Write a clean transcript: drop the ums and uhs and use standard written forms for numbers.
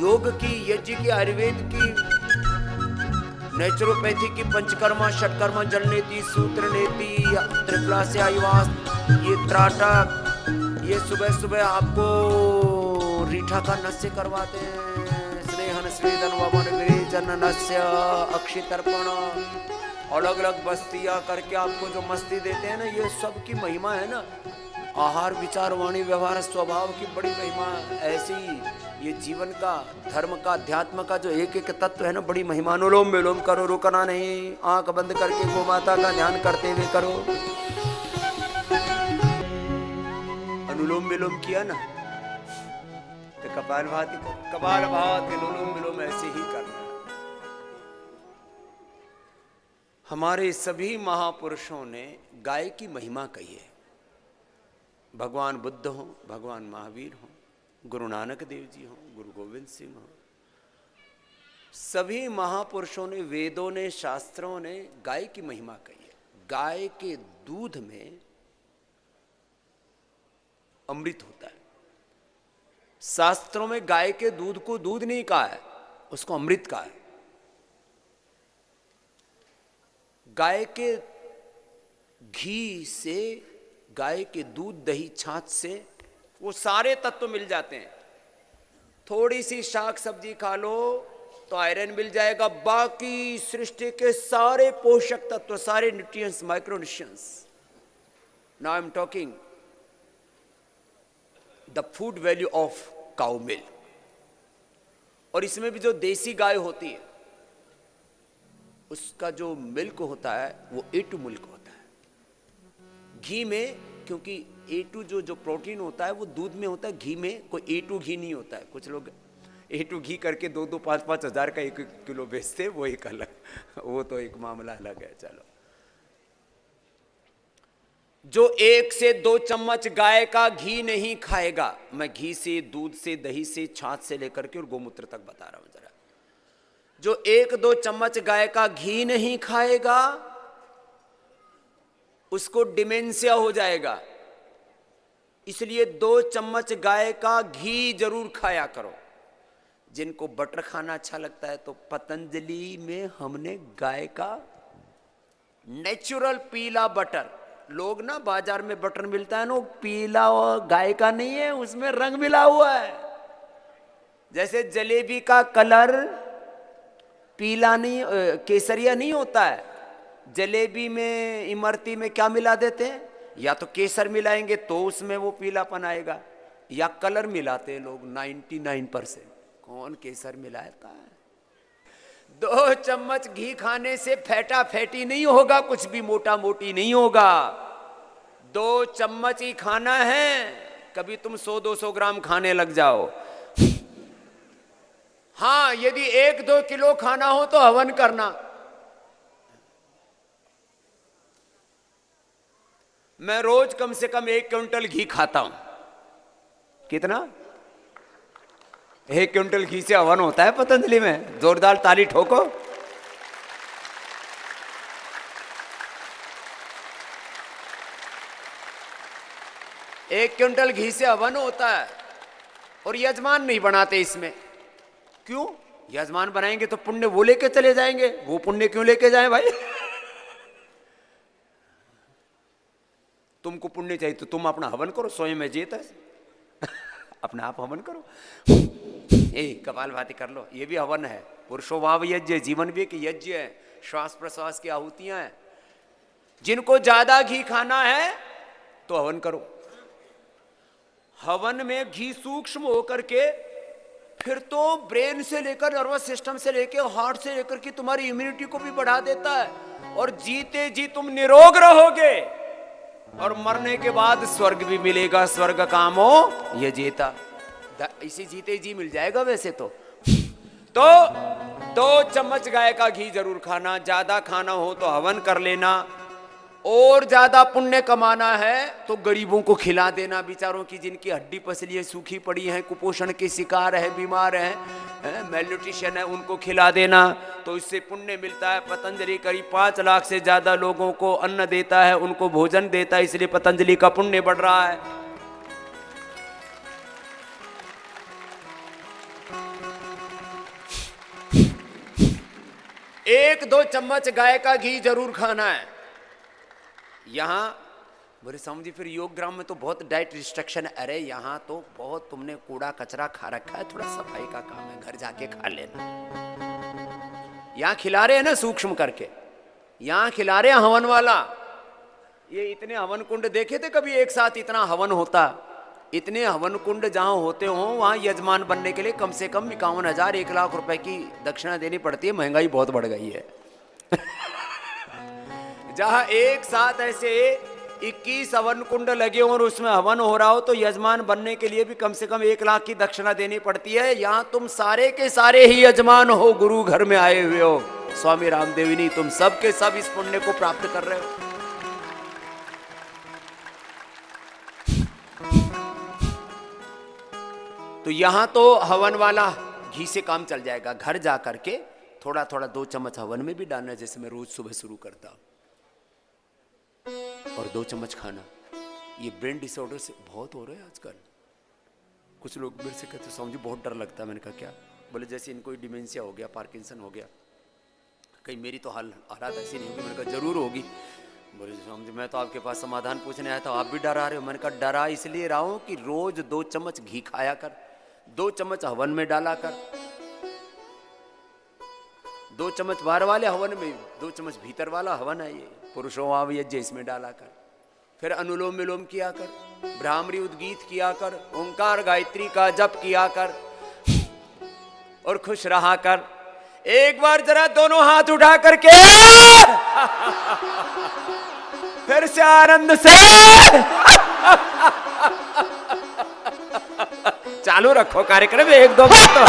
योग की, यज्ञ की, आयुर्वेद की, नेचुरोपैथी की, पंचकर्मा, षटकर्मा, जल नीति, सूत्र नीति, त्रिफला से आयुवास, ये त्राटक, ये सुबह सुबह आपको रीठा का नस्य करवाते हैं, स्नेहन स्वेदन वमन विरेचन नस्य अक्षितर्पण, अलग अलग बस्तियां करके आपको जो मस्ती देते हैं ना, ये सब की महिमा है ना। आहार, विचार, वाणी, व्यवहार, स्वभाव की बड़ी महिमा। ऐसी ये जीवन का, धर्म का, अध्यात्म का जो एक एक तत्व है ना, बड़ी महिमा। अनुलोम विलोम करो, रुकना नहीं, आंख बंद करके गौ माता का ध्यान करते हुए करो। अनुलोम विलोम किया ना तो कपालभाति करो, कपालभाति, अनुलोम विलोम ऐसे ही करना। हमारे सभी महापुरुषों ने गाय की महिमा कही है। भगवान बुद्ध हो, भगवान महावीर हो, गुरु नानक देव जी हो, गुरु गोविंद सिंह हो, सभी महापुरुषों ने, वेदों ने, शास्त्रों ने गाय की महिमा कही है। गाय के दूध में अमृत होता है। शास्त्रों में गाय के दूध को दूध नहीं कहा है, उसको अमृत कहा है। गाय के घी से, गाय के दूध, दही, छाछ से वो सारे तत्व मिल जाते हैं। थोड़ी सी शाक सब्जी खा लो तो आयरन मिल जाएगा, बाकी सृष्टि के सारे पोषक तत्व, सारे nutrients, micronutrients. Now I am talking the food value of cow milk. और इसमें भी जो देसी गाय होती है उसका जो मिल्क होता है वो A2 मिल्क होता है। घी में, क्योंकि A2 जो प्रोटीन होता है वो दूध में होता है, घी में कोई A2 घी नहीं होता है। कुछ लोग A2 घी करके 2-2, 5-5 हजार का 1 किलो बेचते, वो एक अलग, वो तो एक मामला अलग है। चलो, जो 1 से 2 चम्मच गाय का घी नहीं खाएगा, मैं घी से, दूध से, दही से, छाछ से लेकर के और गोमूत्र तक बता रहा हूं जरा, जो 1-2 चम्मच गाय का घी नहीं खाएगा उसको डिमेंशिया हो जाएगा। इसलिए 2 चम्मच गाय का घी जरूर खाया करो। जिनको बटर खाना अच्छा लगता है तो पतंजलि में हमने गाय का नेचुरल पीला बटर, लोग ना बाजार में बटर मिलता है ना, वो पीला और गाय का नहीं है, उसमें रंग मिला हुआ है। जैसे जलेबी का कलर पीला नहीं, केसरिया नहीं होता है। जलेबी में, इमरती में क्या मिला देते हैं? या तो केसर मिलाएंगे तो उसमें वो पीलापन आएगा, या कलर मिलाते हैं लोग 99%। कौन केसर मिलाता है? 2 चम्मच घी खाने से फैटा फैटी नहीं होगा, कुछ भी मोटा मोटी नहीं होगा। 2 चम्मच ही खाना है, कभी तुम 100-200 ग्राम खाने लग जाओ। हाँ, यदि 1-2 किलो खाना हो तो हवन करना। मैं रोज कम से कम 1 क्विंटल घी खाता हूं। कितना? 1 क्विंटल घी से हवन होता है पतंजलि में। जोरदार ताली ठोको। एक क्विंटल घी से हवन होता है और यजमान नहीं बनाते इसमें। क्यों? यजमान बनाएंगे तो पुण्य वो लेके चले जाएंगे, वो पुण्य क्यों लेके जाए भाई? तुमको पुण्य चाहिए तो तुम अपना हवन करो, स्वयं में जीत है। अपना आप हवन करो। कपालभाति कर लो, ये भी हवन है। पुरुषोभाव यज्ञ, जीवन भी एक यज्ञ है। श्वास प्रश्वास की आहुतियां हैं। जिनको ज्यादा घी खाना है तो हवन करो। हवन में घी सूक्ष्म होकर के फिर तो ब्रेन से लेकर नर्वस सिस्टम से लेकर हार्ट से लेकर के तुम्हारी इम्यूनिटी को भी बढ़ा देता है, और जीते जी तुम निरोग रहोगे, और मरने के बाद स्वर्ग भी मिलेगा। स्वर्ग कामो ये जीता, इसी जीते जी मिल जाएगा। वैसे तो 2 चम्मच गाय का घी जरूर खाना। ज्यादा खाना हो तो हवन कर लेना, और ज्यादा पुण्य कमाना है तो गरीबों को खिला देना। बेचारों की जिनकी हड्डी पसलियां सूखी पड़ी हैं, कुपोषण के शिकार है, बीमार हैं, मेलन्यूट्रिशन है, उनको खिला देना, तो इससे पुण्य मिलता है। पतंजलि करीब 5 लाख से ज्यादा लोगों को अन्न देता है, उनको भोजन देता है, इसलिए पतंजलि का पुण्य बढ़ रहा है। 1-2 चम्मच गाय का घी जरूर खाना है। यहां बोले स्वामी जी फिर योग ग्राम में तो बहुत डाइट रिस्ट्रिक्शन है। अरे यहाँ तो बहुत तुमने कूड़ा कचरा खा रखा है, थोड़ा सफाई का काम है, घर जाके खा लेना। यहाँ खिला रहे हैं ना सूक्ष्म करके, यहाँ खिला रहे हैं हवन वाला। ये इतने हवन कुंड देखे थे कभी एक साथ इतना हवन होता? इतने हवन कुंड जहां होते हो वहां यजमान बनने के लिए कम से कम 51,000 1 लाख रुपए की दक्षिणा देनी पड़ती है। महंगाई बहुत बढ़ गई है। जहां एक साथ ऐसे 21 हवन कुंड लगे और उसमें हवन हो रहा हो तो यजमान बनने के लिए भी कम से कम 1 लाख की दक्षिणा देनी पड़ती है। यहाँ तुम सारे के सारे ही यजमान हो, गुरु घर में आए हुए हो। स्वामी रामदेवनी तुम सब के सब इस पुण्य को प्राप्त कर रहे हो। तो यहां तो हवन वाला घी से काम चल जाएगा। घर जा करके थोड़ा थोड़ा 2 चम्मच हवन में भी डालना, जैसे मैं रोज सुबह शुरू करता हूं, और 2 चम्मच खाना। ये ब्रेन डिसऑर्डर से बहुत हो रहे हैं आजकल। कुछ लोग मेरे से कहते स्वामी जी बहुत डर लगता है। मैंने कहा क्या? बोले जैसे इनको डिमेंशिया हो गया, पार्किंसन हो गया, कहीं मेरी तो हालात ऐसी नहीं होगी। मैंने कहा जरूर होगी। बोले स्वामी जी मैं तो आपके पास समाधान पूछने आया था, आप भी डरा रहे हो। मैंने कहा डरा इसलिए रहा हूं कि रोज 2 चम्मच घी खाया कर, 2 चम्मच हवन में डाला कर, 2 चम्मच बाहर वाले हवन में, 2 चम्मच भीतर वाला हवन है ये पुरुषों यज्ञ, इसमें डाला कर। फिर अनुलोम विलोम किया कर, भ्रामरी उद्गीत किया कर, ओंकार गायत्री का जप किया कर और खुश रहा कर। एक बार जरा दोनों हाथ उठा करके फिर से आनंद से चालू रखो कार्यक्रम। 1-2 बार तो